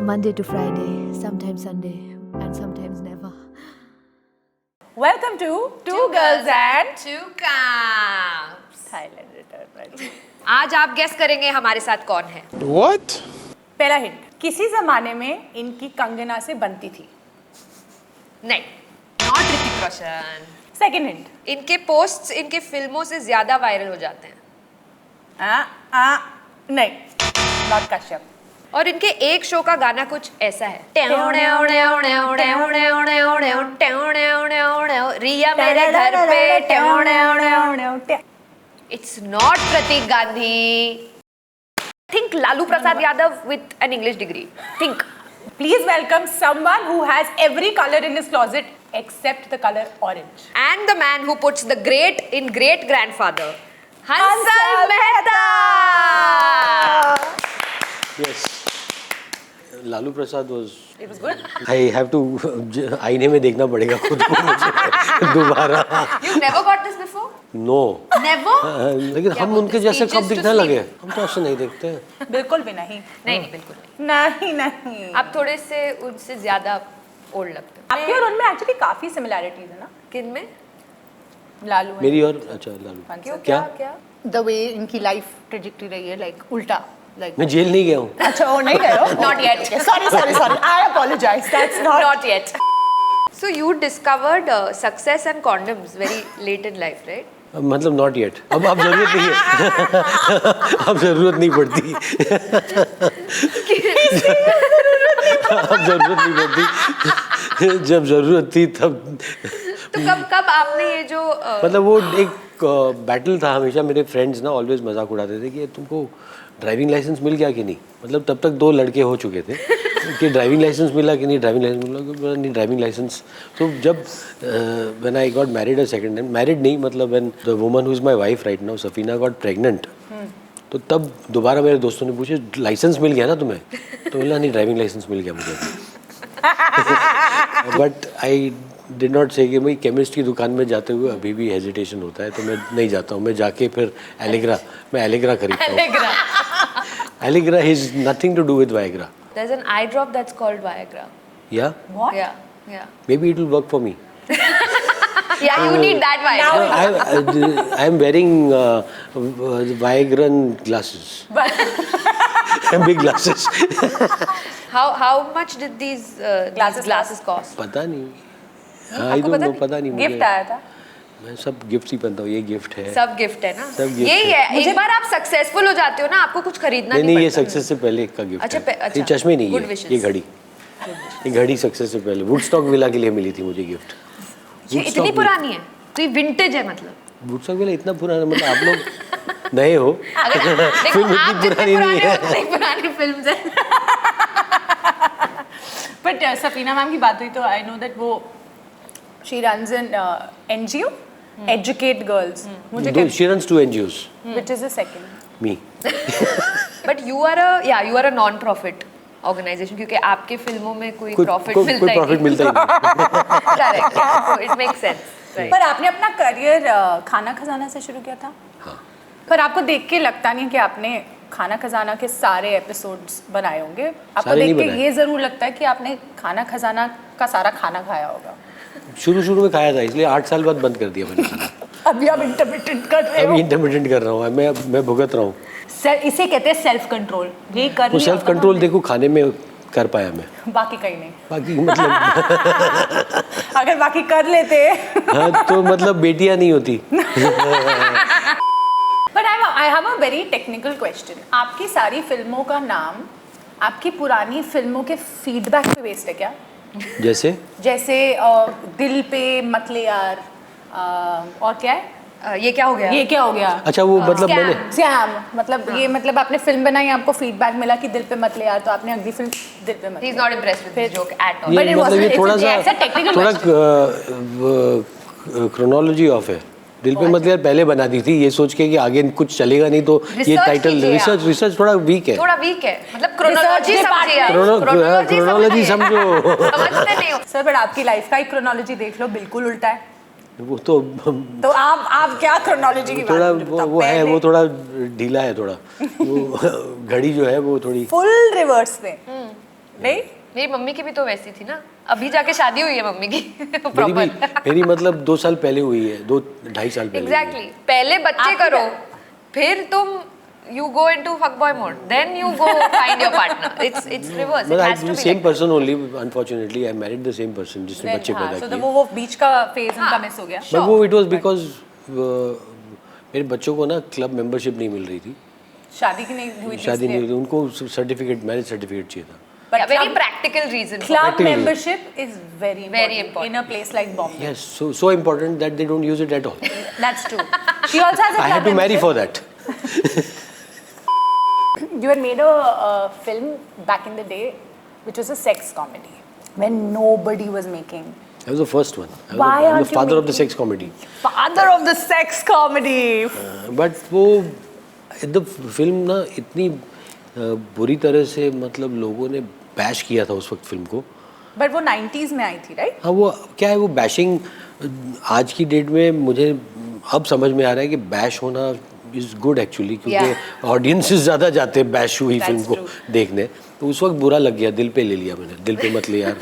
Monday to Friday, sometimes Sunday, and sometimes never. Welcome to Two Girls and Two Cups. Thailand Return. आज आप guess करेंगे हमारे साथ कौन है. What? पहला हिंट, किसी जमाने में इनकी कंगना से बनती थी. नहीं, not Hrithik Roshan. Second hint, इनके पोस्ट्स इनके फिल्मों से ज्यादा वायरल हो जाते हैं. नहीं, नॉट कश्यप. और इनके एक शो का गाना कुछ ऐसा है. रिया मेरे घर पे. It's not Prateek Gandhi. Think Lalu Prasad Yadav with an English degree. Think. Please welcome someone who has every color in his closet except the color orange. And the man who puts the great in great grandfather, Hansal Mehta. Yes. Lalu Prasad was. It was good. I have to आईने में देखना पड़ेगा खुद को मुझे दोबारा. You never got this before? No. Never? लेकिन हम उनके जैसे कब दिखने लगे? हम तो ऐसे नहीं दिखते. बिल्कुल भी नहीं. नहीं बिल्कुल नहीं. नहीं. आप थोड़े से उनसे ज्यादा ओल्ड लगते हो. आपके और उनमें एक्चुअली काफी सिमिलैरिटीज है ना. किन में? लालू है. मेरी और अच्छा लालू. क्यों? क्या? क्या? The way इनकी लाइफ ट्रेजेक्टरी रही है लाइक उल्टा. Like मैं जेल नहीं गया हूँ. अच्छा वो नहीं गए हो. Not yet. Sorry. I apologize. That's not. Not yet. So you discovered success and condoms very late in life, right? मतलब नॉट येट. अब जरूरत नहीं है. अब जरूरत नहीं पड़ती. अब जरूरत नहीं पड़ती. जब जरूरत थी तब. तो कब आपने ये जो मतलब वो एक बैटल था. हमेशा मेरे फ्रेंड्स ना ऑलवेज मजाक उड़ाते थे कि तुमको ड्राइविंग लाइसेंस मिल गया कि नहीं. मतलब तब तक 2 लड़के हो चुके थे कि ड्राइविंग लाइसेंस मिला कि नहीं. Driving license. तो जब when I got married a second time, married नहीं मतलब when the woman who is my wife right now Safina got pregnant, तो तब दोबारा मेरे दोस्तों ने पूछे लाइसेंस मिल गया ना तुम्हें. तो बोला नहीं ड्राइविंग लाइसेंस मिल गया मुझे. बट आई डिड नॉट से कि भाई केमिस्ट की दुकान में जाते हुए अभी भी हेजिटेशन होता है तो मैं नहीं जाता हूँ. मैं जाके फिर एलिग्रा खरीदता हूँ. Allegra is nothing to do with Viagra. there's an eye drop that's called Viagra. या What? Yeah. May be it will work for me. Yeah, you need that Viagra. I am wearing Viagra glasses. Big glasses. How much did these glasses cost? पता नहीं. I don't know. पता नहीं मुझे. Gift आया था. मैं सब gift ही पहनता हूँ. ये गिफ्ट है. सब गिफ्ट है ना. सब gift यही है. एक बार आप सक्सेसफुल हो जाते हो ना आपको कुछ खरीदना नहीं नहीं ये पड़ता. सक्सेस से पहले का गिफ्ट अच्छा, है. अच्छा. ये चश्मे नहीं Good है. wishes. ये घड़ी. ये घड़ी सक्सेस से पहले वुडस्टॉक विला के लिए मिली थी मुझे गिफ्ट. ये इतनी पुरानी है तो ये विंटेज है मतलब. वुडस्टॉक विला इतना पुराना मतलब आप लोग नए हो. देखो फिल्म आप इतनी जितने पुरानी नहीं है. उतनी पुरानी फिल्म्स हैं. बट सफीना मैम की बात हुई तो आई नो दैट वो she runs an NGO educate girls. मुझे She runs 2 NGOs. Which is the second. Me. But you are a non profit organization क्योंकि आपके फिल्मों में कोई प्रॉफिट कोई मिलता प्रॉफिट ही मिलता ही नहीं. Correct. So it makes sense. पर आपने अपना करियर खाना खजाना से शुरू किया था. हाँ. पर आपको देख के लगता नहीं कि आपने खाना खजाना के सारे एपिसोड्स बनाए होंगे. आपको सारे देख नहीं के बनाए. ये जरूर लगता है कि आपने खाना खजाना का सारा खाना खाया होगा. शुरू में खाया था इसलिए 8 साल बाद बंद कर दिया मैंने खाना. अभी आप इंटरमिटेंट कर रहे अभी हो. इंटरमिटेंट कर रहा हूँ. मैं भुगत रहा हूँ. इसे कहते हैं सेल्फ कंट्रोल. ये कर वो लिया सेल्फ होगा कंट्रोल देखो खाने में कर पाया मैं. ना, बाकी कहीं नहीं. बाकी मतलब अगर बाकी कर लेते. हाँ तो मतलब बेटियां नहीं होती. But I have a very technical question. आपकी सारी फिल्मों का नाम आपकी पुरानी फिल्मों के फीडबैक पे बेस्ड है क्या? जैसे दिल पे मतले यार और क्या है? ये क्या हो गया? ये क्या हो गया? अच्छा वो मतलब Scam. मैंने स्कैम. मतलब ये मतलब आपने फिल्म बनाई आपको फीडबैक मिला कि दिल पे मतले यार तो आपने अगली फिल्म दिल पे मतले. He's not impressed with this joke at all. ये But it मतलब ये wasn't- थोड़ा it's a technical थोड़ा क्रोनोलॉजी ऑफ है. दिल पे मतलब यार पहले बना दी थी ये सोच के कि आगे कुछ चलेगा नहीं तो ये Research टाइटल कीजिए आप. रिसर्च थोड़ा वीक है. थोड़ा वीक है. मतलब क्रोनोलॉजी Research समझिए आप. department. क्रोनोलॉजी समझो. समझते नहीं हो. सर बट आपकी लाइफ का एक क्रोनोलॉजी देख लो बिल्कुल उल्टा है. वो तो तो आप क्या क्रोनोलॉजी की थोड़ा बात वो है वो थोड़ा ढीला है थोड़ा. वो घड़ी जो है वो थोड़ी फुल रिवर्स में. नहीं मेरी मम्मी की भी तो वैसी थी ना, अभी जाके शादी हुई है मम्मी की मेरी भी मेरी मतलब 2 साल पहले हुई है, 2-2.5 साल पहले। एग्जैक्टली पहले बच्चे आपकी करो, फिर तुम you go into fuckboy mode, then you go find your partner. It's reverse. But It I has to be same like person only. Unfortunately, I married the same person जिसने बच्चे पैदा so किए। वो बीच का फेज उनका miss हो गया. But वो it was because मेरे बच्चों को ना क्लब मेंबरशिप नहीं मिल रही थी, शादी की नहीं हुई थी शादी नहीं इसलिए. हुई थी, उनको सर्टिफिकेट मैरिज सर्टिफिकेट चाहिए था। But yeah, very club- practical reason. for Club Practically. membership is very important in a place like Bombay. Yes, so important that they don't use it at all. That's true. She also has a I club had to marry membership. for that. You had made a film back in the day, which was a sex comedy when nobody was making. I was the first one. I was Why I'm aren't the you father of the making- sex comedy. Father of the sex comedy. But वो the film ना इतनी बुरी तरह से मतलब लोगों ने bash किया था उस वक्त फिल्म को। But वो 90s में आई थी, right? हाँ वो क्या है वो बैशिंग आज की डेट में मुझे अब समझ में आ रहा है कि बैश होना इज़ गुड एक्चुअली, क्योंकि ऑडियंसेस ज़्यादा जाते हैं बैश हुई That's फिल्म को true. देखने। तो उस वक्त बुरा लग गया, दिल पे ले लिया मैंने, दिल पे मत ले यार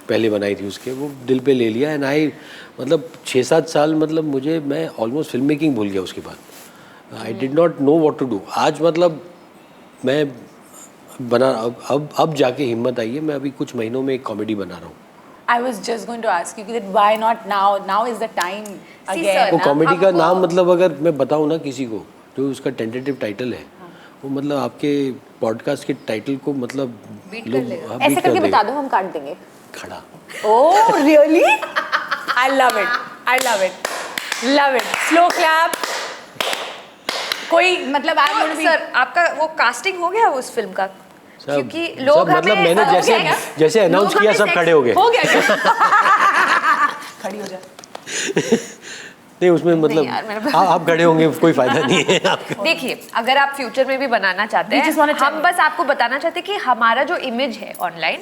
पहले बनाई थी उसके, वो दिल पे ले लिया। एंड आई मतलब 6-7 साल मतलब मैं ऑलमोस्ट फिल्म मेकिंग भूल गया उसके बाद। I did not know what to do. आज मतलब मैं अब जाके हिम्मत आई है, मैं अभी कुछ महीनों में एक कॉमेडी बना रहा हूँ। I was just going to ask you that why not now? Now is the time See, again. sir, वो ना, कॉमेडी का हमको- नाम मतलब अगर मैं बताऊँ ना किसी को, जो उसका टेंटेटिव टाइटल है, वो मतलब आपके पॉडकास्ट के टाइटल को मतलब Beat कर लोग लेगा। हाँ, ऐसे beat करके कर बता देगा। दो, हम काट देंगे. खड़ा। Oh, really? I love it. I love it. Love it. Slow clap. कोई मतलब I'm going to be. Sir आपका वो कास्टिंग हो गया उस फिल्म का? सब- क्योंकि सब लोग मतलब हमें मैंने हो जैसे गया क्या? जैसे अनाउंस लोग किया हमें सब sex- खड़े हो गए। हो गया क्या? खड़ी हो जा. नहीं उसमें मतलब यार, मेरे आप खड़े होंगे कोई फायदा नहीं है आपको। देखिए अगर आप फ्यूचर में भी बनाना चाहते We just wanna हैं, tell हम बस आपको बताना चाहते हैं कि हमारा जो इमेज है online,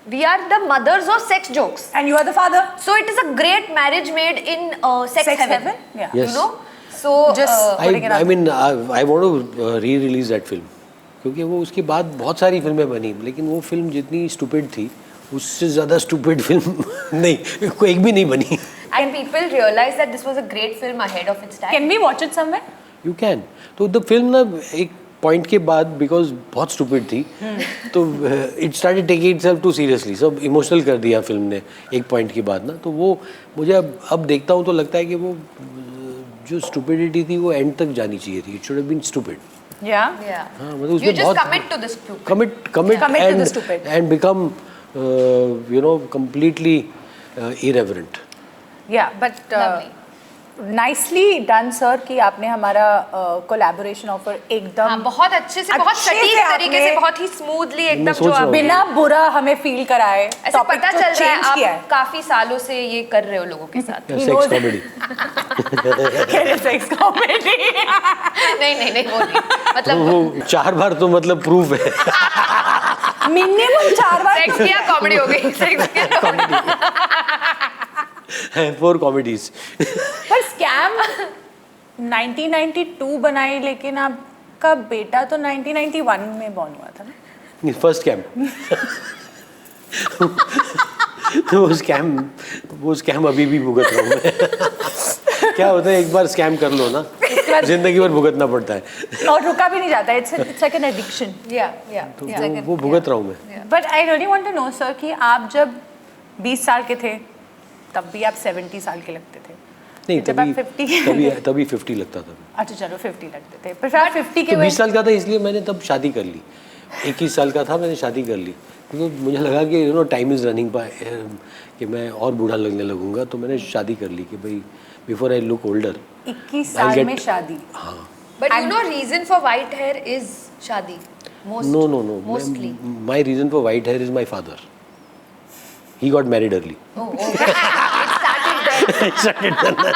we are the mothers of sex jokes. And you are the father. So it is a great marriage made in sex Sex heaven. heaven? Yeah. Yes. You know? So Just- Putting it I out. mean I want to re-release that film, क्योंकि वो उसके बाद बहुत सारी फिल्में बनी, लेकिन वो फिल्म जितनी स्टूपिड थी उससे ज़्यादा स्टूपिड फिल्म नहीं कोई एक भी नहीं बनी। and people realized that this was a great film ahead of its time. Can we watch it somewhere? You can. तो द फिल्म ना एक पॉइंट के बाद बिकॉज बहुत स्टूपिड थी, तो it started taking itself too seriously, सब emotional कर दिया फिल्म ने एक पॉइंट के बाद ना। तो वो मुझे अब देखता हूँ तो लगता है कि वो जो स्टूपिडिटी थी वो एंड तक जानी चाहिए थी। It should have been stupid. Yeah. Yeah. हाँ मतलब You उसमें just बहुत commit to this stupid. commit Commit to the and stupid. and become completely irreverent. Yeah, but Lovely. nicely done, sir, कि आपने हमारा collaboration offer एकदम हाँ, बहुत अच्छे से, बहुत अच्छे सटीक से तरीके आपने- से, बहुत ही स्मूथली एकदम सोच जो रहा आप हूँ। बिना बुरा हमें फील कराए ऐसा topic पता को चल रहा है change किया आप काफी सालों से ये कर रहे हो लोगों के साथ. He sex knows- comedy. Sex comedy. नहीं वो नहीं, मतलब वो 4 बार तो मतलब प्रूफ है। मिनिमम 4 बार. सेक्स किया कॉमेडी हो गई, सेक्स किया कॉमेडी. 4 कॉमेडीज। पर स्कैम 1992 बनाई, लेकिन आपका बेटा तो 1991 में बॉर्न हुआ था ना. First scam. वो स्कैम अभी भी भुगत रहा हूँ मैं। क्या होता है एक बार स्कैम कर लो ना, जिंदगी भर भुगतना पड़ता है। और रुका भी नहीं जाता. It's like an addiction. या वो भुगत रहा हूँ मैं। But I really want to know sir कि आप जब 20 साल के थे तब भी आप 70 साल के लगते थे. नहीं जब आप 50 के तभी 50 लगता था। अच्छा चलो 50 लगते थे, पर फिर आप 50 के तो हुए. 20 साल का था इसलिए मैंने तब शादी कर ली। 21 साल का था मैंने शादी कर ली, क्योंकि मुझे लगा कि टाइम इज़ रनिंग बाय, कि मैं और बूढ़ा लगने लगूंगा, तो मैंने शादी कर ली कि भाई बिफोर आई लुक ओल्डर। 21 साल में शादी. हाँ। But you know reason for white hair is शादी. No. Mostly. My reason for white hair is my father. He got married early. Oh, okay. It started there.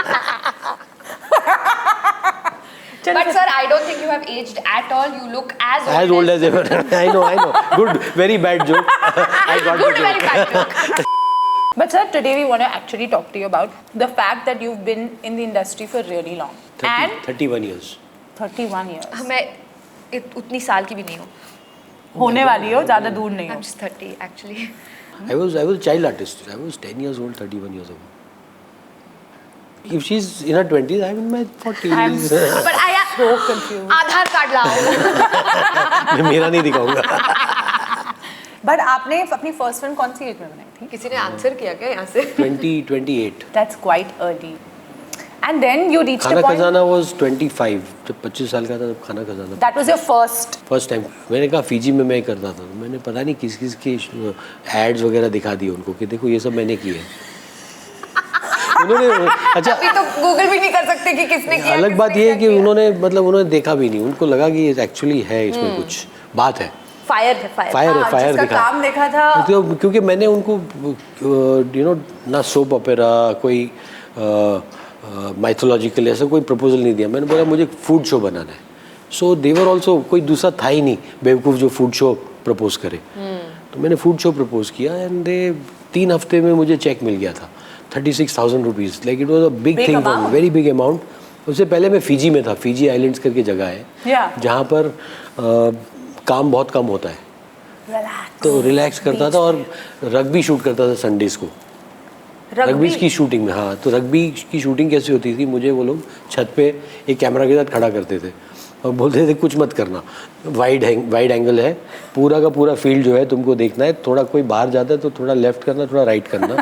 But sir, I don't think you have aged at all. You look as Old as ever. I know. Good, very bad joke. I got Good, the very joke. bad joke. But sir, today we want to actually talk to you about the fact that you've been in the industry for really long. 31 years. 31 years. मैं उतनी साल की भी नहीं हूँ. होने वाली हो, ज़्यादा दूर नहीं हो. I'm just 30 actually. I was a child artist. I was 10 years old, 31 years ago. If she's in her 20s, I'm in my 40s. But I am So confused. Aadhaar card लाओ. मैं मेरा नहीं दिखाऊंगा. But आपने अपनी first film कौन सी as में बनाई थी? किसी ने आंसर किया क्या यहाँ से? 28. That's quite early. And then you reached खाना a point. खजाना was 25. जब 25 साल का था तब खाना खजाना. That was your first. First time मैंने कहा फीजी में मैं करता था. मैंने पता नहीं किस किस के एड्स वगैरह दिखा दिए उनको कि देखो ये सब मैंने किए हैं. उन्होंने अच्छा अभी तो गूगल भी नहीं कर सकते कि किसने किया. अलग बात किसने ये है कि क्या किया. उन्होंने देखा भी नहीं. उनको लगा कि एक्चुअली है इसमें कुछ बात है. फायर है फायर. फायर है, हाँ, फायर जिसका दिखा. काम देखा था. क्योंकि मैंने उनको ना सोप ओपेरा कोई माइथोलॉजिकल ऐसा कोई प्रपोजल नहीं दिया. मैंने बोला मुझे फूड शो बनाना है. सो देवर ऑल्सो कोई दूसरा था ही नहीं बेवकूफ़ जो फूड शो प्रपोज करे. तो मैंने फूड शो प्रपोज किया एंड 3 हफ्ते में मुझे चेक मिल गया था 36,000 rupees. Like it was a big thing for me, very big amount. उससे पहले मैं फिजी में था. फिजी आइलैंड्स करके जगह है जहाँ पर काम बहुत कम होता है. Relax. तो रिलैक्स करता था और रग्बी शूट करता था संडेज़ को. रग्बी की शूटिंग में. हाँ, तो रग्बी की शूटिंग कैसी होती थी, मुझे वो लोग छत पे एक कैमरा के साथ खड़ा करते थे और बोलते थे कुछ मत करना, वाइड एंगल है, पूरा का पूरा फील्ड जो है तुमको देखना है. थोड़ा कोई बाहर जाता है तो थोड़ा लेफ्ट करना, थोड़ा राइट करना.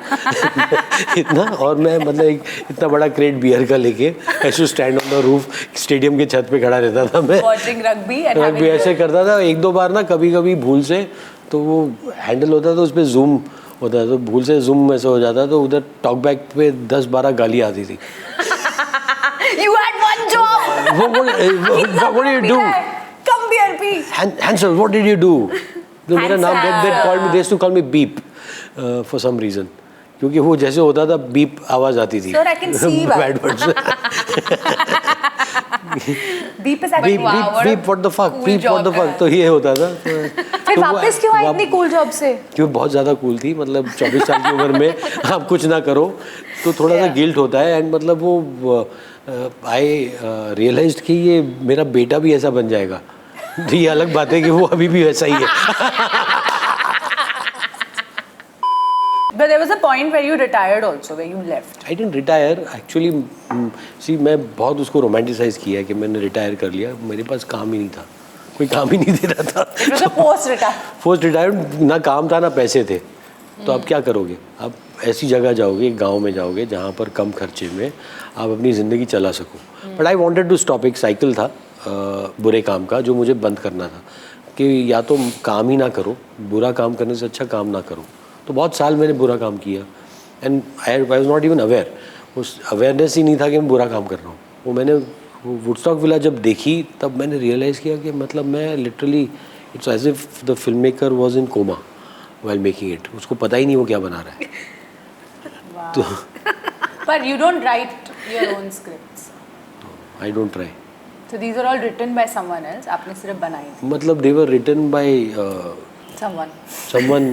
इतना. और मैं मतलब एक इतना बड़ा क्रेट बियर का लेके ऐसे stand on the roof stadium के छत पे खड़ा रहता था मैं. Watching rugby and rugby having ऐसे करता था. 1-2 बार ना कभी कभी भूल से तो वो हैंडल होता था उस पर जूम होता है तो भूल से जूम ऐसे हो जाता तो उधर टॉकबैक पे 10-12 गाली आती थी. You had one job. What did you do? Come BRP. Hansel, what did you do? तो मेरा नाम Hansel. they used to call me Beep for some reason. क्योंकि वो जैसे होता था बीप आवाज आती थी. Sir, I can see that. Bad words. Beep is actually Beep, what the fuck? cool Beep, what the job fuck? तो ये होता था. फिर वापस क्यों आई इतनी कूल जॉब से? क्यों बहुत ज़्यादा कूल थी. मतलब 24 साल की उम्र में आप कुछ ना करो तो थोड़ा सा गिल्ट होता है. एंड मतलब वो आई रियलाइज्ड कि ये मेरा बेटा भी ऐसा बन जाएगा. तो ये अलग बात है कि वो अभी भी वैसा ही है. But there was a point where you retired also, where you left. I didn't retire actually. See, मैं बहुत उसको रोमांटिसाइज किया कि मैंने रिटायर कर लिया. मेरे पास काम ही नहीं था, कोई काम ही नहीं दे रहा था. It was a post-retire. Post retired ना काम था ना पैसे थे. तो आप क्या करोगे? आप ऐसी जगह जाओगे, गांव में जाओगे जहाँ पर कम खर्चे में आप अपनी ज़िंदगी चला सको. But I wanted to stop. एक साइकिल था बुरे काम का जो मुझे बंद करना था कि या तो काम ही ना करो, बुरा काम करने से अच्छा काम ना करो. तो बहुत साल मैंने बुरा काम किया and I was not even aware. उस अवेयरनेस ही नहीं था कि मैं बुरा काम कर रहा हूँ. वो मैंने वुडस्टॉक विला जब देखी तब मैंने रियलाइज़ किया कि मतलब मैं literally it's as if the film maker was in coma while making it. उसको पता ही नहीं वो क्या बना रहा है. तो But you don't write your own scripts. I don't try. So these are all written by someone else. आपने सिर्फ बनाई. मतलब they were written by Someone. someone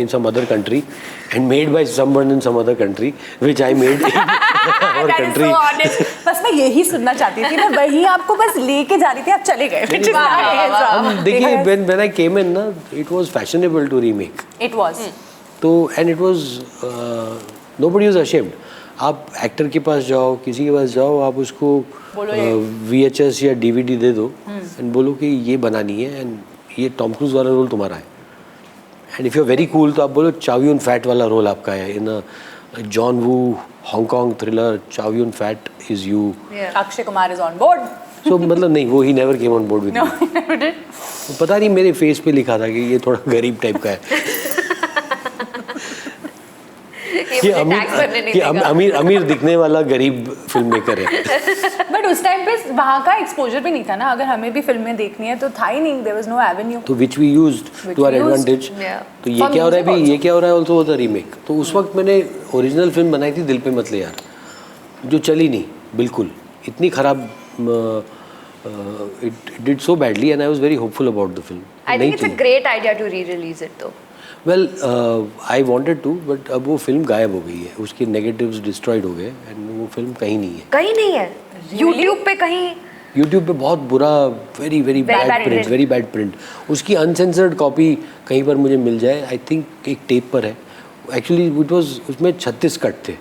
in some other country and made by someone in some other country which I made in our That is country. so honest. बस मैं यही सुनना चाहती थी. मैं वही आपको बस लेके जा रही थी. आप चले गए. Which is nice. हम देखिए when I came in ना it was fashionable to remake. It was. तो and it was nobody was ashamed. आप एक्टर के पास जाओ, किसी के पास जाओ, आप उसको VHS या DVD दे दो एंड बोलो कि ये बनानी है एंड ये टॉम क्रूज वाला रोल तुम्हारा है. And if you are very cool तो आप बोलो चाव यून फैट वाला रोल आपका है. In John Woo Hong Kong thriller Chow Yun Fat is you. Akshay Kumar is on board. So मतलब नहीं, वो he never came on board with No, he never did. पता नहीं मेरे फेस पे लिखा था कि ये थोड़ा गरीब टाइप का है. ये मुझे टैक्स भरने नहीं देगा. अमीर दिखने वाला गरीब फिल्म मेकर है. बट उस टाइम पे वहाँ का एक्सपोजर भी नहीं था ना. अगर हमें भी फिल्में देखनी है तो था ही नहीं. There was no avenue. तो which we used to our advantage. Yeah. तो ये क्या हो रहा है अभी, ये क्या हो रहा है ऑल्सो होता रीमेक. तो उस वक्त मैंने ओरिजिनल फिल्म बनाई थी दिल पे मत ले यार, जो चली नहीं बिल्कुल. इतनी खराब. It did so badly and I was very hopeful about the film. I think it's a great idea to re-release it though. Well I wanted to बट अब वो फिल्म गायब हो गई है. उसके नेगेटिव्स डिस्ट्रॉयड हो गए एंड वो फिल्म कहीं नहीं है. कहीं नहीं है. YouTube पे कहीं यूट्यूब पे बहुत बुरा वेरी वेरी बैड प्रिंट उसकी अनसेंसर्ड कॉपी कहीं पर मुझे मिल जाए, आई थिंक एक टेप पर है एक्चुअली, इट वाज उसमें 36 कट थे।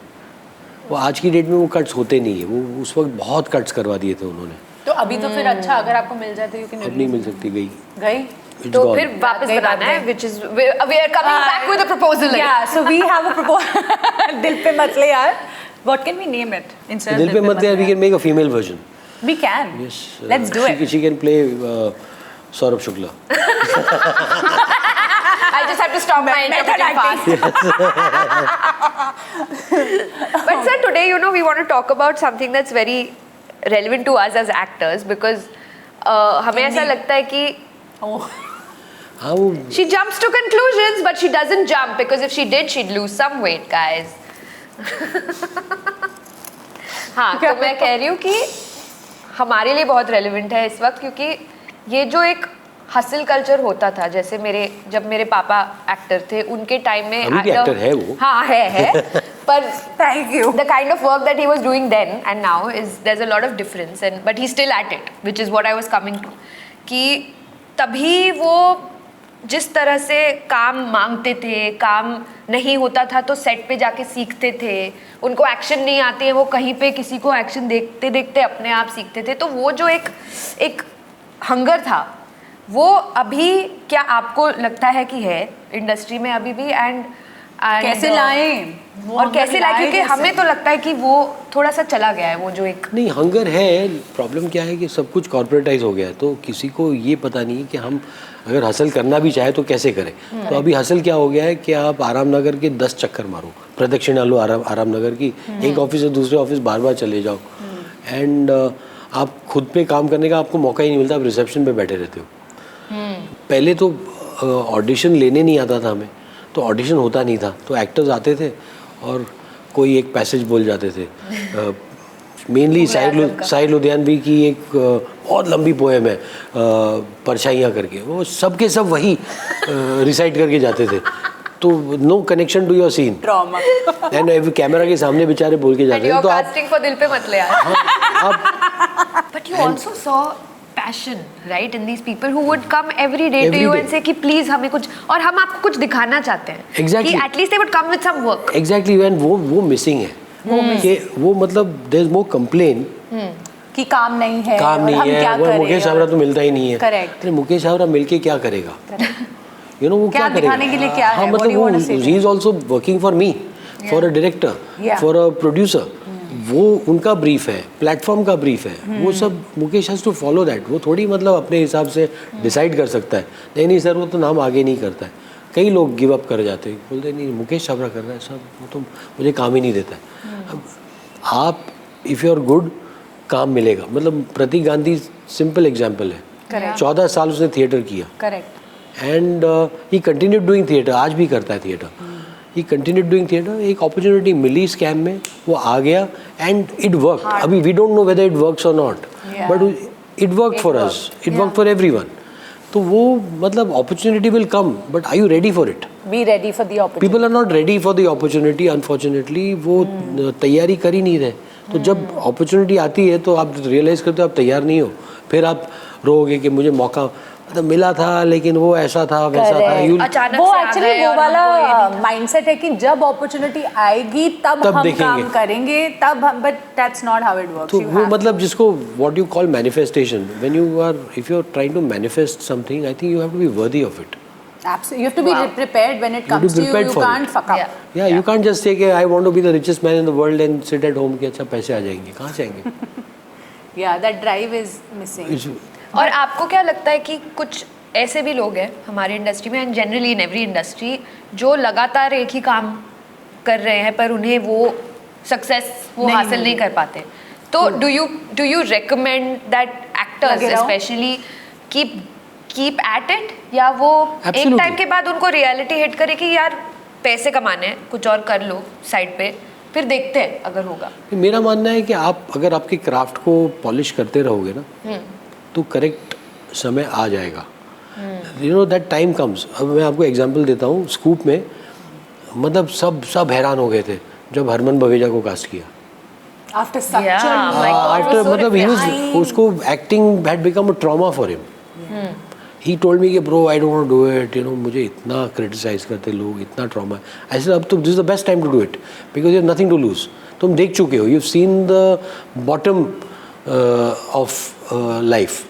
वो आज की डेट में वो कट्स होते नहीं है, वो उस वक्त बहुत कट्स करवा दिए थे उन्होंने। तो अभी तो फिर अच्छा, अगर आपको मिल जाए तो यू कैन अब नहीं मिल सकती, गई गई तो फिर वापस बनाना है, which is we are coming back with a proposal. Yeah, so we have a proposal. दिल पे मत ले यार. What can we name it instead of दिल पे मत यार, we can make a female version. We can. Yes. Let's do it. She can play Saurabh Shukla. I just have to stop my interpreting fast. But sir, today, you know, we want to talk about something that's very relevant to us as actors because हमें ऐसा लगता है कि Oh. हाँ वो she jumps to conclusions, but she doesn't jump because if she did, she'd lose some weight, guys. हाँ, तो मैं कह रही हूँ कि हमारे लिए बहुत रेलिवेंट है इस वक्त, क्योंकि ये जो एक हसल कल्चर होता था, जैसे जब मेरे पापा एक्टर थे उनके टाइम में अभी भी एक्टर है वो। हाँ है पर Thank you. the kind of work that he was doing then and now there's a lot of difference, and but he's still at it, which is what I was coming to, कि तभी वो जिस तरह से काम मांगते थे, काम नहीं होता था तो सेट पे जाके सीखते थे, उनको एक्शन नहीं आती है, वो कहीं पे किसी को एक्शन देखते देखते अपने आप सीखते थे, तो वो जो एक हंगर था वो अभी क्या आपको लगता है कि है इंडस्ट्री में अभी भी? एंड कैसे लाएं और कैसे लाएं, क्योंकि हमें तो लगता है कि वो थोड़ा सा चला गया है, वो जो एक नहीं हंगर है। प्रॉब्लम क्या है कि सब कुछ कॉर्पोरेटाइज हो गया है, तो किसी को ये पता नहीं है कि हम अगर हसल करना भी चाहे तो कैसे करें। तो अभी हसल क्या हो गया है कि आप आराम नगर के 10 चक्कर मारो, प्रदक्षिणा लो आराम नगर की, एक ऑफिस से दूसरे ऑफिस बार बार चले जाओ, एंड आप खुद पे काम करने का आपको मौका ही नहीं मिलता, आप रिसेप्शन पे बैठे रहते हो। पहले तो ऑडिशन लेने नहीं आता था हमें, तो ऑडिशन होता नहीं था, तो एक्टर्स आते थे और कोई एक पैसेज बोल जाते थे। मेनली साहिर लुधियानवी की एक बहुत लंबी पोएम है परछाइयाँ करके, वो सब के सब वही रिसाइट करके जाते थे, तो no connection to your scene, trauma, and camera के सामने बेचारे बोल के जाते थे। तो आप कास्टिंग फॉर दिल पे मत ले यार। But you also saw passion right in these people who would come every day to you and say कि प्लीज हमें कुछ, और हम आपको कुछ दिखाना चाहते हैं। Exactly. कि at least they would come with some work. Exactly, and वो मिसिंग है, वो मतलब देयर इज मोर कंप्लेन कि काम नहीं है, काम नहीं है, वो मुकेश छाबड़ा तो मिलता ही नहीं है। करेक्ट। अरे मुकेश छाबड़ा मिलके क्या करेगा? यू नो वो क्या करेगा? दिखाने के लिए क्या हाँ, है? मतलब वो he is also working for me, for a director, for a producer, वो उनका ब्रीफ है, प्लेटफॉर्म का ब्रीफ है, वो सब Mukesh has to follow that. वो थोड़ी मतलब अपने हिसाब से डिसाइड कर सकता है, नहीं सर वो तो नाम आगे नहीं करता है। कई लोग गिव अप कर जाते हैं, बोलते नहीं मुकेश छाबड़ा कर रहा है सब, वो तो मुझे काम ही नहीं देता है। अब आप इफ़ यू आर गुड, काम मिलेगा। मतलब प्रतीक गांधी सिंपल एग्जाम्पल है, 14 साल उसने थिएटर किया, correct, and he continued doing theatre, आज भी करता है theatre, he continued doing theatre. एक अपॉर्चुनिटी मिली स्कैम में, वो आ गया एंड इट वर्क। अभी we don't know whether it works और not, but it work for us, it work for everyone. तो वो मतलब opportunity will come, but are you ready for it? Be ready for the opportunity. People are not ready for the opportunity, unfortunately वो तैयारी कर ही नहीं रहे। तो जब अपॉर्चुनिटी आती है तो आप रियलाइज़ करते हो आप तैयार नहीं हो, फिर आप रोओगे कि मुझे मौका मतलब मिला था लेकिन वो ऐसा था वैसा था। अचानक वो से आ एक्चुअली गए वो और वाला माइंडसेट है कि जब अपॉर्चुनिटी आएगी तब हम देखेंगे। काम करेंगे, तब हम, but that's not how it works. तो वो मतलब जिसको what you call manifestation, when you are if you are trying to manifest something, I think you have to be worthy of it. Absolutely, you have to be prepared when it comes to you. You can't fuck up. Yeah, you can't just say कि I want to be the richest man in the world and sit at home कि अच्छा पैसे आ जाएंगे, कहाँ से आएंगे? Yeah, that drive is missing. और आपको क्या लगता है कि कुछ ऐसे भी लोग हैं हमारी इंडस्ट्री में, and generally in every industry, जो लगातार एक ही काम कर रहे हैं पर उन्हें वो सक्सेस वो हासिल नहीं कर पाते, तो do you recommend that actors specially keep at it, या वो एक टाइम के बाद उनको रियलिटी हिट करे कि यार पैसे कमाने हैं, कुछ और कर लो साइड पे, फिर देखते हैं अगर होगा? मेरा मानना है कि आप अगर आपके क्राफ्ट को पॉलिश करते रहोगे ना तो करेक्ट समय आ जाएगा, you know that time comes. अब मैं आपको एग्जांपल देता हूँ, स्कूप में मतलब सब हैरान हो गए थे जब हरमन बवेजा को कास्ट किया। After such Yeah, a long my God, after was so मतलब refreshing. उसको acting had become a trauma for him. He told me कि bro I don't want to do it, you know मुझे इतना criticise करते लोग, इतना trauma. आई said अब तो this is the best time to do it because you have nothing to lose. तुम देख चुके हो, you have seen the bottom of life,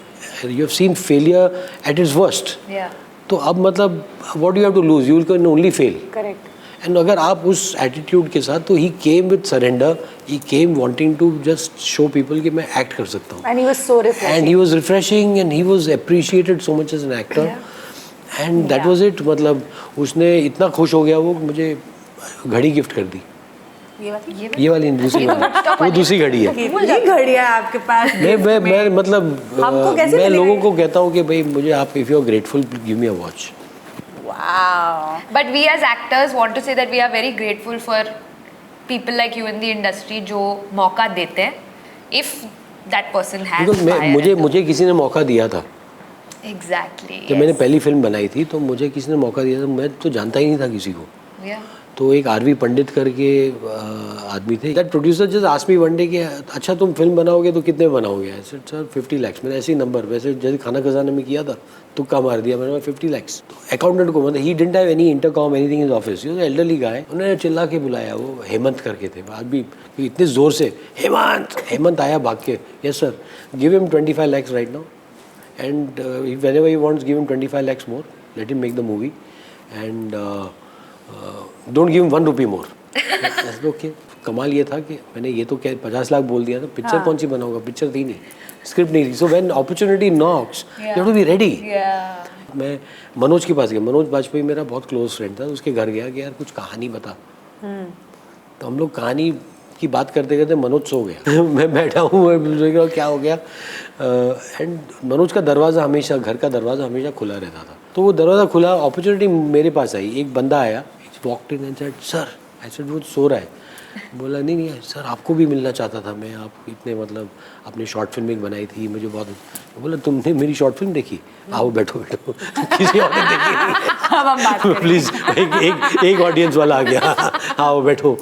you have seen failure at its worst. Yeah. तो अब मतलब what you have to lose, you will can only fail. Correct. And अगर आप उस एटीट्यूड के साथ, तो he came with surrender, he came wanting to just show people कि मैं एक्ट कर सकता हूँ. And he was so refreshing. And he was refreshing and he was appreciated so much as an actor. And that was it. मतलब उसने इतना खुश हो गया वो, मुझे घड़ी गिफ्ट कर दी. ये वाली दूसरी वाली, वो दूसरी घड़ी है. कितनी घड़ियाँ हैं आपके पास? मैं मतलब आपको कैसे मैं मिलेगा लोगों ये? को कहता हूँ कि भाई मुझे आप, if you are grateful, give me a watch. Wow. But we as actors want to say that we are very grateful for people like you in the industry जो मौका देते हैं. If that person has because fire. मुझे किसी ने मौका दिया था. Exactly. जब मैंने पहली फिल्म बनाई थी तो मुझे किसी ने मौका दिया था, मैं तो जानता ही नहीं था किसी को. Yeah. तो एक आरवी पंडित करके आदमी थे. That producer just asked me one day कि अच्छा तुम फिल्म बनाओगे तो कितने बनाओगे. I said sir 50 lakhs. मैंने ऐसे ही नंबर, वैसे जैसे खाना खजाना में किया था, तुक्का मार दिया मैंने, 50 lakhs. तो अकाउंटेंट को मतलब he didn't have any intercom anything in office. He was elderly guy. उन्होंने चिल्ला के बुलाया, वो हेमंत करके थे. आज भी इतने ज़ोर से हेमंत आया भाग के. Yes sir, give him 25 lakhs right now, and whenever he wants give him 25 lakhs more, let him make the movie, and don't give 1 rupee more. Okay. कमाल ये था कि मैंने ये तो क्या 50 लाख बोल दिया था. पिक्चर कौन सी बनाऊंगा, पिक्चर थी नहीं, स्क्रिप्ट नहीं थी. So when opportunity knocks you have to be ready. मैं मनोज के पास गया. मनोज बाजपेयी मेरा बहुत क्लोज फ्रेंड था. उसके घर गया कि यार कुछ कहानी बता. तो हम लोग कहानी की बात करते करते मनोज सो गया. मैं बैठा हूँ, क्या हो गया. एंड मनोज का दरवाज़ा हमेशा, घर का दरवाज़ा हमेशा खुला रहता था. तो वो दरवाज़ा खुला, अपॉर्चुनिटी मेरे पास आई. एक बंदा आया, walked in and said sir. I said वो सो रहा है. बोला नहीं सर, आपको भी मिलना चाहता था मैं. आप इतने मतलब आपने शॉर्ट फिल्म एक बनाई थी, मुझे बहुत. बोला तुमने मेरी शॉर्ट फिल्म देखी? आओ बैठो किसी और ने देखी नहीं. प्लीज़ एक ऑडियंस वाला आ गया. आओ बैठो.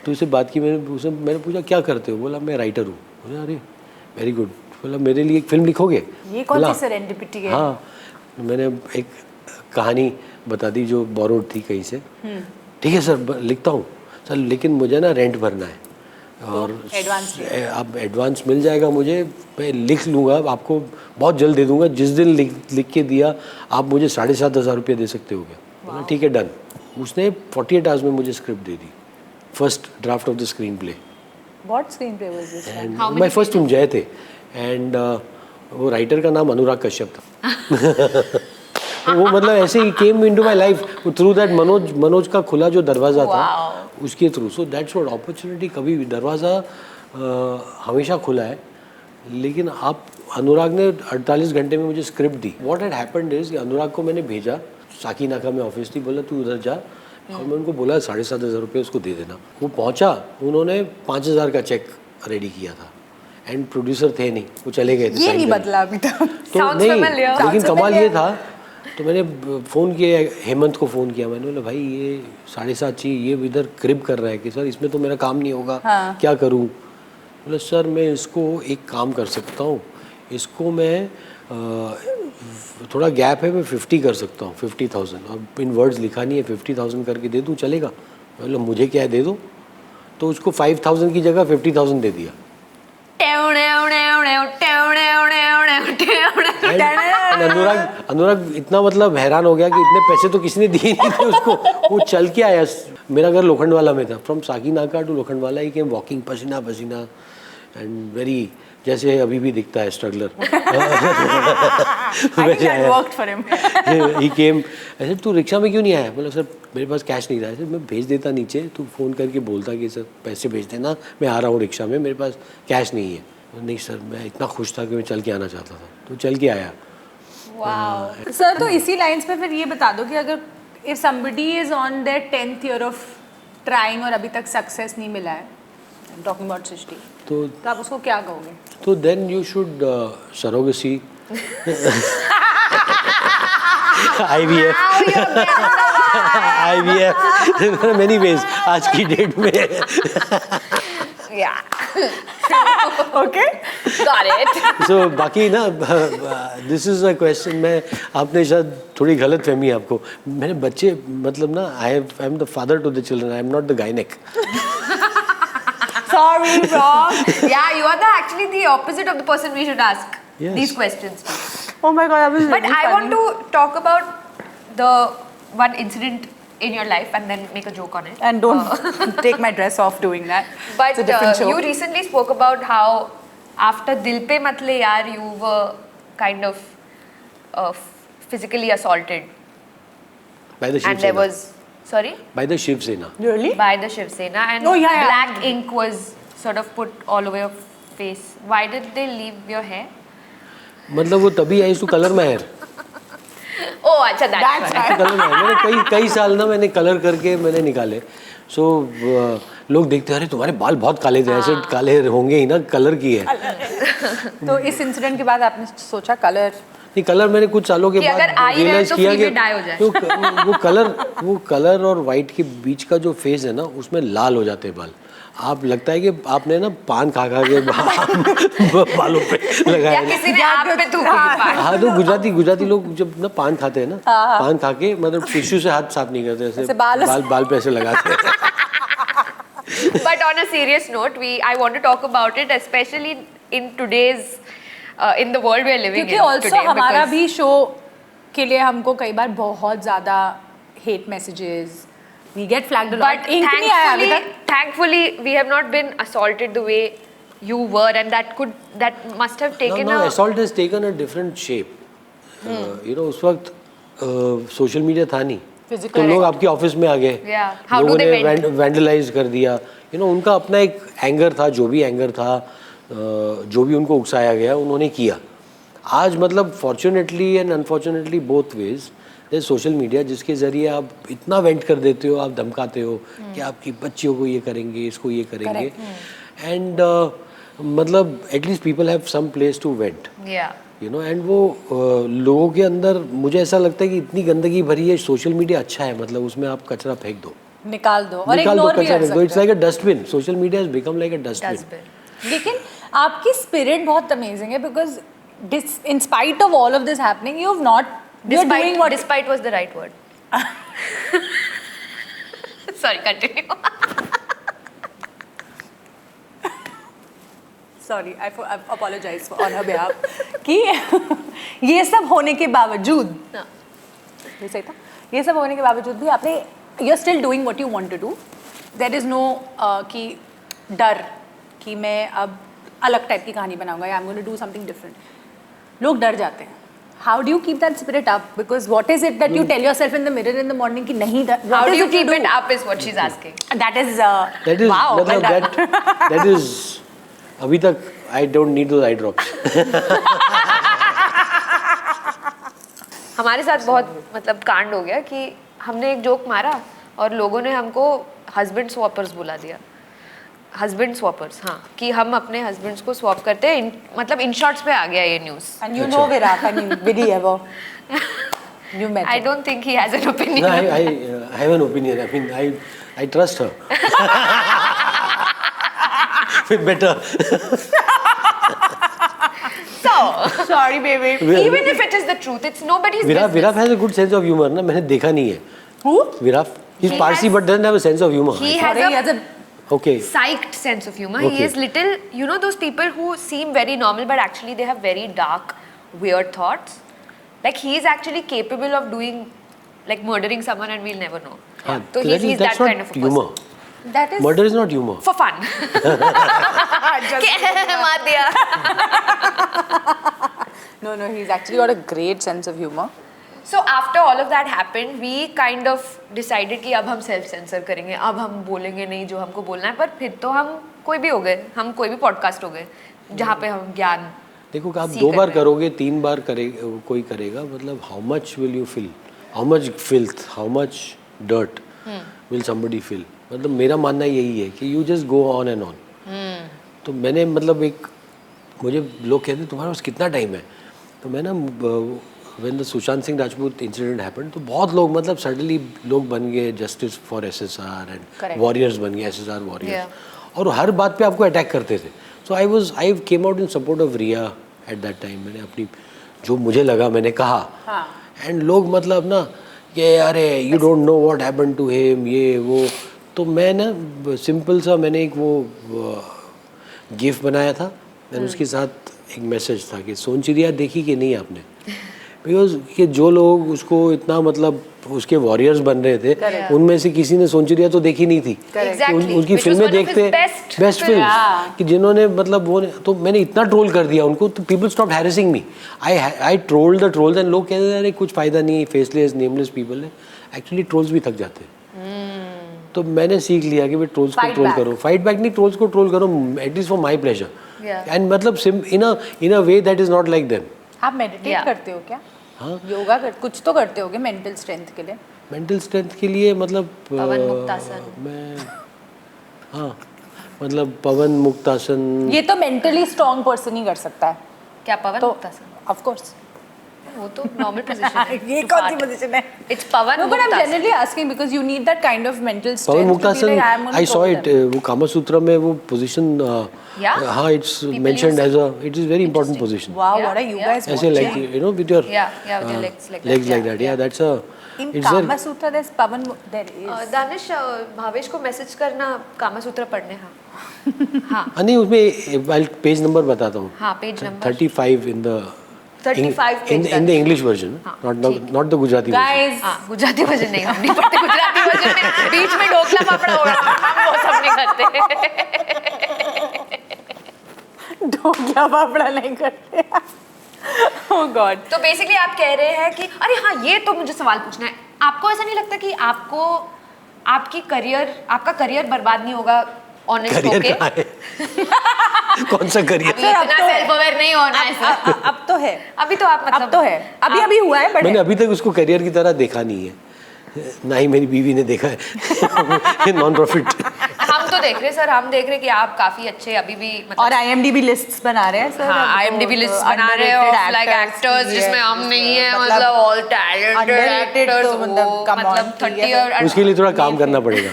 तो उससे बात की. मैंने पूछा क्या करते हो? बोला मैं राइटर हूँ. बोला अरे वेरी गुड. बोला मेरे लिए एक फिल्म लिखोगे? ये कौन सी सेरेंडिपिटी है? हाँ. मैंने एक कहानी बता दी जो बोरोड थी कहीं से. ठीक है सर लिखता हूँ सर, लेकिन मुझे ना रेंट भरना है और अब एडवांस मिल जाएगा मुझे, मैं लिख लूँगा, आपको बहुत जल्द दे दूँगा. जिस दिन लिख के दिया आप मुझे 7,500 रुपये दे सकते हो क्या? बोला ठीक है डन. उसने 48 आवर्स में मुझे script they the, first draft of the screen play. What screenplay was this? And my first film जय थे. एंड वो राइटर का नाम अनुराग कश्यप था. वो मतलब ऐसे ही came into my life through that Manoj का खुला जो दरवाज़ा था उसके through. So that's what opportunity. कभी भी दरवाज़ा हमेशा खुला है. लेकिन आप अनुराग ने 48 घंटे में मुझे स्क्रिप्ट दी. What had happened is Anurag को मैंने भेजा, साकीनाका में ऑफिस थी. बोला तू उधर जा, और मैं उनको बोला 7,500 रुपये उसको दे देना. वो पहुंचा, उन्होंने 5,000 का चेक रेडी किया था. एंड प्रोड्यूसर थे नहीं, वो चले गए थे. ये नहीं बदला अभी तक. तो नहीं, लेकिन कमाल ये था. तो मैंने फ़ोन किया, हेमंत को फ़ोन किया. मैंने बोला भाई ये 7.5 चाहिए, ये इधर क्रिब कर रहा है कि सर इसमें तो मेरा काम नहीं होगा. क्या करूं? बोला सर मैं इसको एक काम कर सकता हूं, इसको मैं थोड़ा गैप है, मैं 50 कर सकता हूँ, 50,000. अब इन वर्ड्स लिखा नहीं है, 50,000 करके दे दूँ चलेगा? बोला मुझे क्या है दे दो. तो उसको 5,000 की जगह 50,000 दे दिया. अनुराग इतना मतलब हैरान हो गया कि इतने पैसे तो किसी ने दिए नहीं थे उसको. वो चल के आया. मेरा घर लोखंडवाला में था. From Sakinaka to Lokhandwala he came walking, पसीना पसीना, एंड वेरी जैसे अभी भी दिखता है स्ट्रगलर. ही केम. ऐसे तू रिक्शा में क्यों नहीं आया? बोला सर मेरे पास कैश नहीं था. ऐसे मैं भेज देता नीचे, तू फ़ोन करके बोलता कि सर पैसे भेज देना, मैं आ रहा हूँ रिक्शा में, मेरे पास कैश नहीं है. नहीं सर मैं इतना खुश था कि मैं चल के आना चाहता था. तो चल के आया. Wow sir. तो इसी लाइंस पे फिर ये बता दो कि अगर if somebody is on their 10th year of trying और अभी तक सक्सेस नहीं मिला है, टॉकिंग अबाउट सृष्टि, तो आप उसको क्या कहोगे? तो then you should surrogacy, IVF, IVF, many ways आज की डेट में. Yeah. Okay. Got it. So बाकी ना दिस इज अ क्वेश्चन, मैं आपने शायद थोड़ी गलत फहमी है आपको, मैंने बच्चे मतलब ना I am the father to the children, I am not the gynaec. Sorry, wrong. Yeah, you are actually the opposite of the person we should ask Yes. these questions to. Oh my God, that was But really I funny. want to talk about the one incident in your life and then make a joke on it. And don't take my dress off doing that. But It's a different show. you recently spoke about how after Dil Pe Matle Yaar you were kind of physically assaulted. By the Shiv And there Sena. was, sorry? By the Shiv Sena. Really? By the Shiv Sena. And Oh, yeah, yeah. black ink was sort of put all over your face. Why did they leave your hair? मतलब वो तभी I to colour my hair. Oh, अच्छा, that's why. Colour my, मैंने कई साल ना मैंने colour करके मैंने निकाले. सो लोग देखते हैं अरे तुम्हारे बाल बहुत काले थे, ऐसे काले होंगे ही ना, कलर की है. तो इस इंसिडेंट के बाद आपने सोचा कलर नहीं, कलर मैंने कुछ सालों के कि बाद अगर आ ही रहे रियलाइज तो किया फ्री कि में die हो जाए. वो कलर और वाइट के बीच का जो फेस है ना उसमें लाल हो जाते हैं बाल. आप लगता है कि आपने ना पान खा के बालों पे लगाया या है. किसी ने आप पे थूक दी. हाँ, तो गुजराती लोग जब ना पान खाते हैं ना, पान खा के मतलब टिश्यू से हाथ साफ नहीं करते, ऐसे बाल पे ऐसे लगाते हैं. But on a serious note, I want to talk about it, especially in today's in the world we are living क्योंकि in ऑल्सो today. हमारा because- भी शो के लिए हमको कई बार बहुत ज़्यादा hate messages we get flagged But thankfully, we have not been assaulted the way you were, and that must have taken now a. assault has taken a different shape. You know, उस वक्त social media था नहीं, तो लोग आपके office में आ गए, Yeah. How do लोगों they ने वैंडलाइज कर दिया. You know, उनका अपना एक एंगर था, जो भी एंगर था, जो भी उनको उकसाया गया उन्होंने किया. आज मतलब fortunately and unfortunately both ways social media, जिसके ज़रिए आप इतना वेंट कर देते हो, आप धमकाते हो कि आपकी बच्चियों को ये करेंगे, इसको ये करेंगे, एंड मतलब at least people have some place to vent, Yeah. You know. And वो लोगों के अंदर मुझे ऐसा लगता है कि इतनी गंदगी भरी है. सोशल मीडिया अच्छा है, मतलब उसमें आप कचरा फेंक दो, निकाल दो और निकाल दो, इग्नोर भी कचरा कर फेंक दो. इट्स सकते like a dustbin. Social media has become like a dustbin. Dustbin. लेकिन आपकी स्पिरिट बहुत अमेजिंग है because in spite of all of this happening you have not Despite was the right word. Sorry, continue. Sorry I apologise on her behalf कि ये सब होने के बावजूद ये सही था, ये सब होने के बावजूद भी आपने you are still doing what you want to do. There is no कि डर कि मैं अब अलग टाइप की कहानी बनाऊंगा या I am going to do something different. लोग डर जाते हैं. How do you keep that spirit up? Because what is it that you tell yourself in the mirror in the morning कि नहीं, How do you keep it up is what she's asking. That is That is wow, well मतलब done. that is अभी तक I don't need those eye drops. हमारे साथ बहुत मतलब कांड हो गया कि हमने एक जोक मारा और लोगों ने हमको हस्बैंड स्वॉपर्स बुला दिया. हस्बैंड स्वॉपर्स, हाँ, कि हम अपने हस्बैंड्स को स्वॉप करते हैं. मतलब इन शॉर्ट्स पे आ गया ये news. And you know Virat, I mean, did he ever? You met I him. don't think he has an opinion. No, I have an opinion. I mean, I trust her. Better. So, Sorry, baby. even if it is the truth, it's nobody's Viraf business. has a good sense of humor. ना, मैंने देखा नहीं है. Who? Viraf, he's He Parsi has- but doesn't have a sense of humor. He Sorry, he has has a a Okay. psyched sense of humor. Okay. He is little, you know, those people who seem very normal but actually they have very dark, weird thoughts. Like he is actually capable of doing, like murdering someone and we'll never know. हाँ, So तो he's that's that not kind of a humor. person. that is Murder is not humor. For fun. मार दिया. no, he's actually got a great sense of humor. So after all of that happened, we kind of decided कि अब हम self censor करेंगे, अब हम बोलेंगे नहीं जो हमको बोलना है. पर फिर तो हम कोई भी हो गए, हम कोई भी पॉडकास्ट हो गए जहाँ पे हम ज्ञान. देखो कि आप सीख 2 बार रहे हैं. करोगे, 3 बार कोई करेगा, मतलब how much will you feel, how much filth, how much dirt will somebody feel. मतलब मेरा मानना यही है कि you just go on and on. तो मैंने मतलब मुझे लोग कहते हैं तुम्हारे पास कितना टाइम है, तो मैं ना when the Sushant Singh Rajput incident happened तो बहुत लोग मतलब सडनली लोग बन गए justice for SSR and Correct. Warriors बन गए, SSR वॉरियर्स. और हर बात पे आपको अटैक करते थे. So I came out in support of Riya at that time. मैंने अपनी जो मुझे लगा मैंने कहा. एंड लोग मतलब ना कि अरे you don't know what happened to him, ये वो. तो मैं ना सिंपल सा मैंने एक वो गिफ्ट बनाया था और उसके साथ एक मैसेज था कि सोनचिड़िया देखी कि नहीं आपने. बिकॉज कि जो लोग उसको इतना मतलब उसके वॉरियर्स बन रहे थे उनमें से किसी ने सोनचिड़िया तो देखी नहीं थी. उनकी फिल्में देखते बेस्ट फिल्म कि जिन्होंने मतलब वो. तो मैंने इतना ट्रोल कर दिया उनको तो people stop harassing me. I troll the trolls and लोग कहते हैं अरे कुछ फायदा नहीं है, फेसलेस नेमलेस पीपल है. एक्चुअली ट्रोल्स भी थक जाते हैं. तो मैंने सीख लिया कि भाई ट्रोल्स को ट्रोल करो, फाइट बैक नहीं, ट्रोल्स को ट्रोल करो at least for my pleasure. And मतलब in a way that is not like them. आप मेडिटेट करते हो क्या? हाँ, योगा कुछ तो करते होगे मेंटल स्ट्रेंथ के लिए. मेंटल स्ट्रेंथ के लिए मतलब पवन मुक्तासन. मैं हाँ मतलब पवन मुक्तासन. ये तो मेंटली स्ट्रांग पर्सन ही कर सकता है. क्या पवन मुक्तासन? ऑफ कोर्स वो तो नॉर्मल पोजीशन है. ये कौन सी पोजीशन है? It's Pawan No, but I'm generally asking because you need that kind of mental strength. Pawan muktasana I saw it वो कामा सूत्र में वो पोजीशन. हाँ, it's mentioned as a it is very important position. Wow, what are you guys ऐसे like you know with your with your legs like that. Yeah, that's a. In Kama Sutra there's Pavan there is. Danish Bhavesh को message करना कामा सूत्र पढ़ने. हाँ नहीं उसमें page number बताता हूँ. हाँ page number 35 in the 35 in the English version, not the Gujarati version. Guys, Gujarati version नहीं, हम नहीं पढ़ते गुजराती वर्जन में. बीच में ढोकला पापड़ा उड़ा हम वो सब नहीं करते. ढोकला पापड़ा नहीं करते. Oh God. तो बेसिकली आप कह रहे हैं कि अरे हाँ ये तो मुझे सवाल पूछना है. आपको ऐसा नहीं लगता कि आपको आपका करियर बर्बाद नहीं होगा ऑनेस्ट होके? कौन सा करियर? इतना सेल्फ अवेयर नहीं होना है सर. अब तो है. अभी तो आप मतलब अब तो है. अभी हुआ है बट मैंने अभी तक उसको करियर की तरह देखा नहीं है, ना ही मेरी बीवी ने देखा है. Non profit. हम तो देख रहे सर, हम देख रहे कि आप काफी अच्छे अभी भी मतलब. और IMDb लिस्ट्स बना रहे हैं सर. हाँ IMDb लिस्ट बना रहे हो लाइक एक्टर्स जिसमें हम नहीं है मतलब ऑल टैलेंटेड एक्टर्स. मतलब 30 और उसके लिए थोड़ा काम करना पड़ेगा.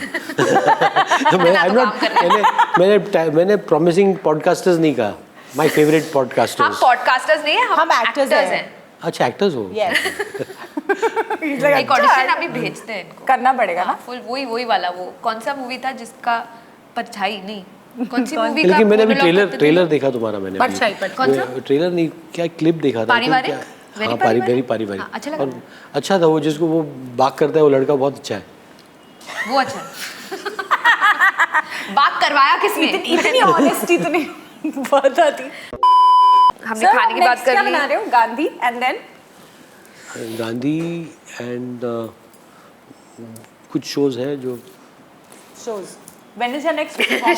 मैंने प्रॉमिसिंग पॉडकास्टर्स नहीं कहा. My favourite podcasters. हम पॉडकास्टर्स नहीं है, हम एक्टर्स हैं. अच्छा एक्टर्स हो. एक ऑडिशन अभी भेजते हैं इनको. करना पड़ेगा ना. फुल वही वाला. वो कौन सा मूवी था जिसका परछाई नहीं कौन सी मूवी का? लेकिन मैंने अभी ट्रेलर देखा तुम्हारा. मैंने परछाई कौन सा ट्रेलर नहीं क्या क्लिप देखा था. पारिवारिक. हाँ पारिवारिक. अच्छा लगा. अच्छा था वो जिसको वो बात करता है वो लड़का बहुत अच्छा है. वो अच्छा बात करवाया किसने? इतनी ऑनेस्टी तो नहीं पता थी. हमने खाने की बात कर ली. क्या बना रहे हो? Gandhi and then Gandhi and कुछ शोज है जो shows. When is your next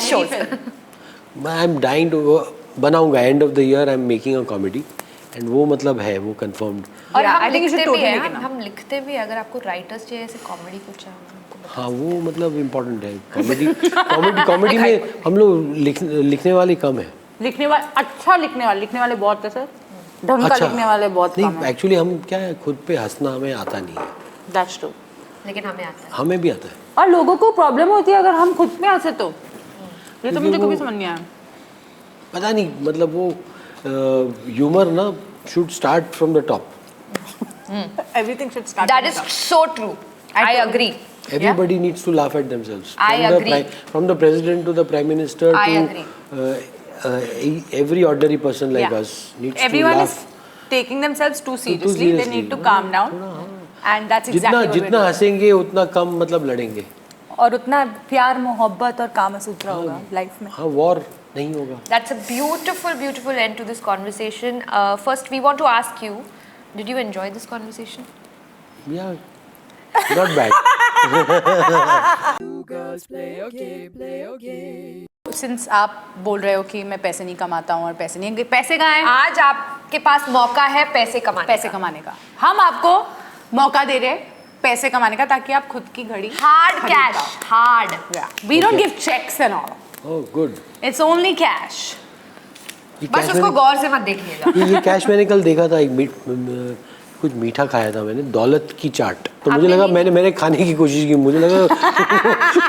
Shows. मैं आई एम डाइंग टू बनाऊंगा. End of the year I am making a comedy and वो मतलब है वो कंफर्म्ड. और हम I think you should लिखते भी totally हैं. हम लिखते भी. अगर आपको राइटर्स चाहिए ऐसे कॉमेडी कुछ है. हाँ वो मतलब इम्पोर्टेंट है. कॉमेडी में हम लोग लिखने वाले कम है. लिखने वाले बहुत है सर. ढंग का लिखने वाले बहुत कम है. नहीं एक्चुअली हम क्या है खुद पे हंसना हमें आता नहीं है. That's true. लेकिन हमें आता है. हमें भी आता है. और लोगों को प्रॉब्लम होती है अगर हम खुद पे हंसे तो. ये तो मुझे कभी समझ नहीं आया. पता नहीं मतलब वो ह्यूमर ना should start from the top. Everything should start. That is so true. I agree. Everybody needs to laugh at themselves. I agree. From the president to the prime minister I to agree. Every ordinary person like us needs Everyone to is laugh. taking themselves too seriously. They need to calm down. And that's exactly what we're जितना doing. हंसेंगे उतना कम मतलब लड़ेंगे. और उतना प्यार मोहब्बत और कामा सूत्र होगा लाइफ में. हाँ वॉर नहीं होगा. That's a beautiful end to this conversation. First, we want to ask you, did you enjoy this conversation? Yeah, not bad. Since आप बोल रहे हो कि मैं पैसे नहीं कमाता हूँ और पैसे कहाँ हैं? आज आपके पास मौका है पैसे कमाने का. हम आपको मौका दे रहे हैं पैसे कमाने का ताकि आप खुद की घड़ी hard cash. Hard. We don't give checks and all. Oh good. It's only cash. ये बस cash उसको मैंने- गौर से मत देखिएगा. ये कैश मैंने कल देखा था एक कुछ मीठा खाया था मैंने, दौलत की चाट, तो मुझे लगा मैंने खाने की कोशिश की, मुझे लगा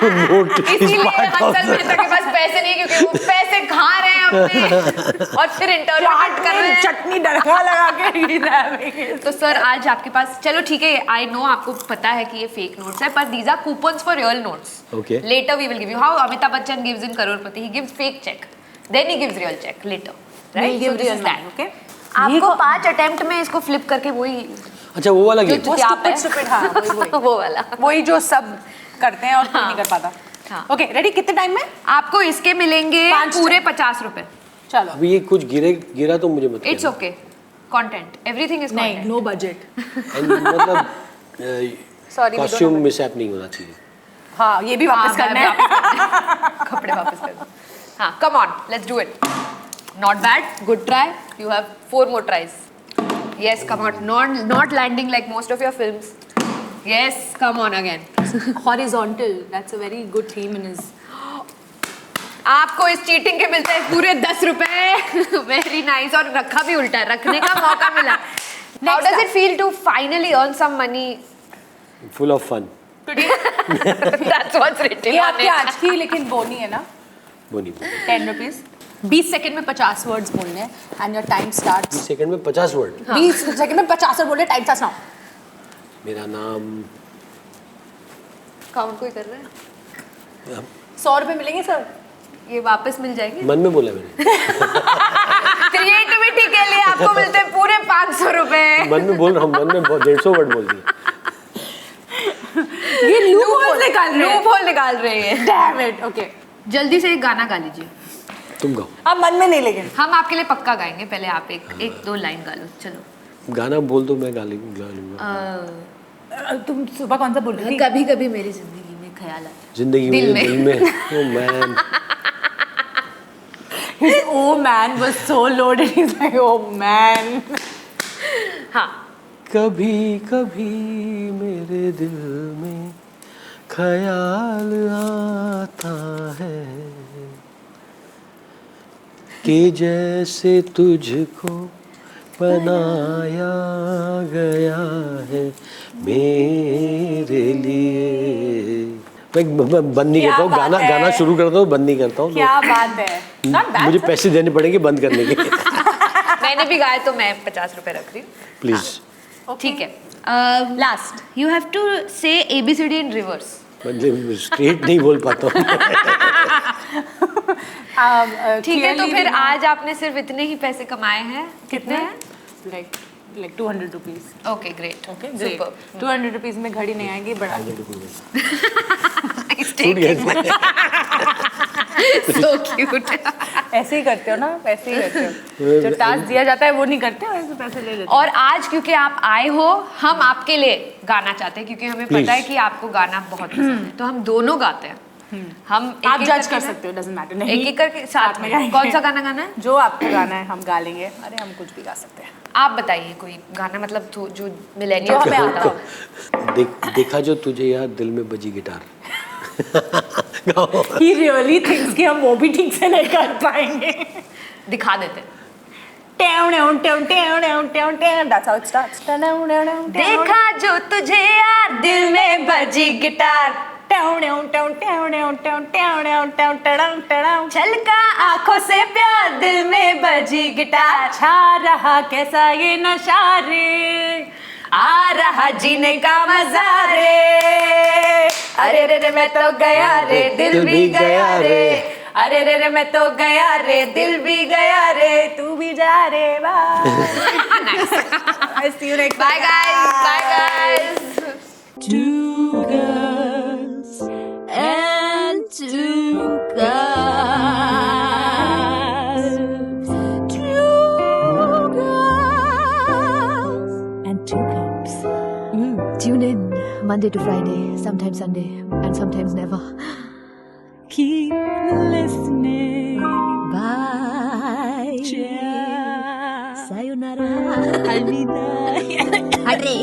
नोट इसीलिए हंसल मेहता के पास पैसे नहीं, क्योंकि वो पैसे खा रहे हैं अपने और फिर इंटरनेट कर रहे हैं, चटनी डरका लगा के। तो सर आज आपके पास, चलो ठीक है, आई नो आपको पता है कि ये फेक नोट्स है, पर these are coupons for real notes. Okay. Later we will give you how Amitabh Bachchan gives in Crorepati, he gives fake check, then he gives real check later, right? We'll give So this real is that. money, okay? आपको 5 attempt में इसको flip करके वही अच्छा वो वाला game, वो stupid, हाँ, वही। वो वाला वही जो सब करते हैं और कोई नहीं कर पाता। हाँ। ओके रेडी, कितने टाइम में? आपको इसके मिलेंगे 5 पूरे 50 रुपए। चलो। अभी ये कुछ गिरा तो मुझे मत it's okay, content, everything is नहीं, कंटेंट। No budget. मतलब Sorry, we don't costume have mishap नहीं होना चाहिए। हाँ, ये भी वापस करना है। कपड़े वापस कर दो। हाँ, come on, let's do it. Not bad, good try, you have 4 more tries. Yes, come on, not landing like most of your films. Yes, come on again. Horizontal, that's a very good theme in his. आपको इस cheating के मिलते हैं पूरे 10 रुपए। Very nice, और रखा भी उल्टा है, रखने का मौका मिला। How does it feel to finally earn some money? Full of fun. That's what's written ये on आपकी it. आज की लेकिन बोनी है ना? बोनी 10 रुपीज। 20 सेकंड में 50 वर्ड्स बोलने हैं and your time starts. 20 second में 50 वर्ड। 20 सेकंड में 50 वर्ड बोलने, टाइम स्टार्ट्स नाउ। मेरा नाम काउंट कोई कर रहा है? 100 रुपए मिलेंगे सर। ये वापस मिल जाएंगे। मन में बोला मैंने। क्रिएटिविटी के लिए आपको मिलते हैं पूरे 500 रुपए। मन में बोल रहा हूँ, मन में 150 वर्ड बोल दिए। ये लूपहोल निकाल रहे हैं। Damn it. ओके जल्दी से एक गाना गा लीजिए। तुम गाओ। अब मन में नहीं, लेकिन हम आपके लिए पक्का गाएंगे, पहले आप एक 2 लाइन गा लो। चलो गाना बोल दो, मैं गा लूंगा। तुम सुबह कौन सा बोल रही थी? कभी कभी मेरी जिंदगी में ख्याल आता है। जिंदगी दिल में दिल में oh man His oh man was so loaded. He's like oh man. हाँ, कभी कभी मेरे दिल में ख्याल आता है कि जैसे तुझको बनाया गया है मेरे लिए। मैं बंद नहीं करता हूँ गाना शुरू करता हूँ, बंद नहीं करता हूँ। क्या बात है। Not bad, मुझे sir. पैसे देने पड़ेंगे बंद करने के। मैंने भी गाया तो मैं 50 रुपए रख रही हूँ। प्लीज। ठीक है, लास्ट यू हैव टू से ABCD इन रिवर्स। मतलब स्ट्रेट नहीं बोल पाता हूँ। ठीक है, तो फिर आज आपने सिर्फ इतने ही पैसे कमाए हैं। कितने हैं? like 200 rupees. Okay, great, Okay, great. 200 rupees में घड़ी नहीं आएगी, बड़ा सो क्यूट। ऐसे ही करते हो ना, ऐसे ही करते हो। जो टास्क दिया जाता है वो नहीं करते, और ऐसे पैसे ले लेते हो। और आज क्योंकि आप आए हो, हम आपके लिए गाना चाहते हैं, क्योंकि हमें पता है कि आपको गाना बहुत पसंद है, तो हम दोनों गाते हैं। हम आप एक-एक जज करके कर ना- सकते हो, डजंट मैटर। नहीं, एक-एक करके साथ में गाएंगे। कौन सा गाना गाना है? जो आपको गाना है हम गा लेंगे। अरे हम कुछ भी गा सकते हैं। आप बताइए कोई गाना, मतलब जो जो मिलेनियल हमें में आता आता हो। देखा जो तुझे यार दिल में बजी गिटार। गाओ। He really thinks कि हम वो भी ठीक से नहीं कर पाएंगे। दिखा देते हैं। That's how it starts. देखा जो तुझे यार दिल में बजी गिटार, छलका आंखों से प्यार, दिल में बजी गिटार, छा रहा कैसा ये नशा रे, आ रहा जीने का मजा रे। अरे रे रे मैं तो गया रे, दिल भी गया रे। अरे रे रे मैं तो गया रे, दिल भी गया रे। तू भी जा रे। Bye. See you next time. Bye guys, bye guys. Two girls and two guys. Two girls and two cups. Tune in Monday to Friday, sometimes Sunday, and sometimes never. Keep listening. Bye. Ciao. Sayonara. Alvida. Arre.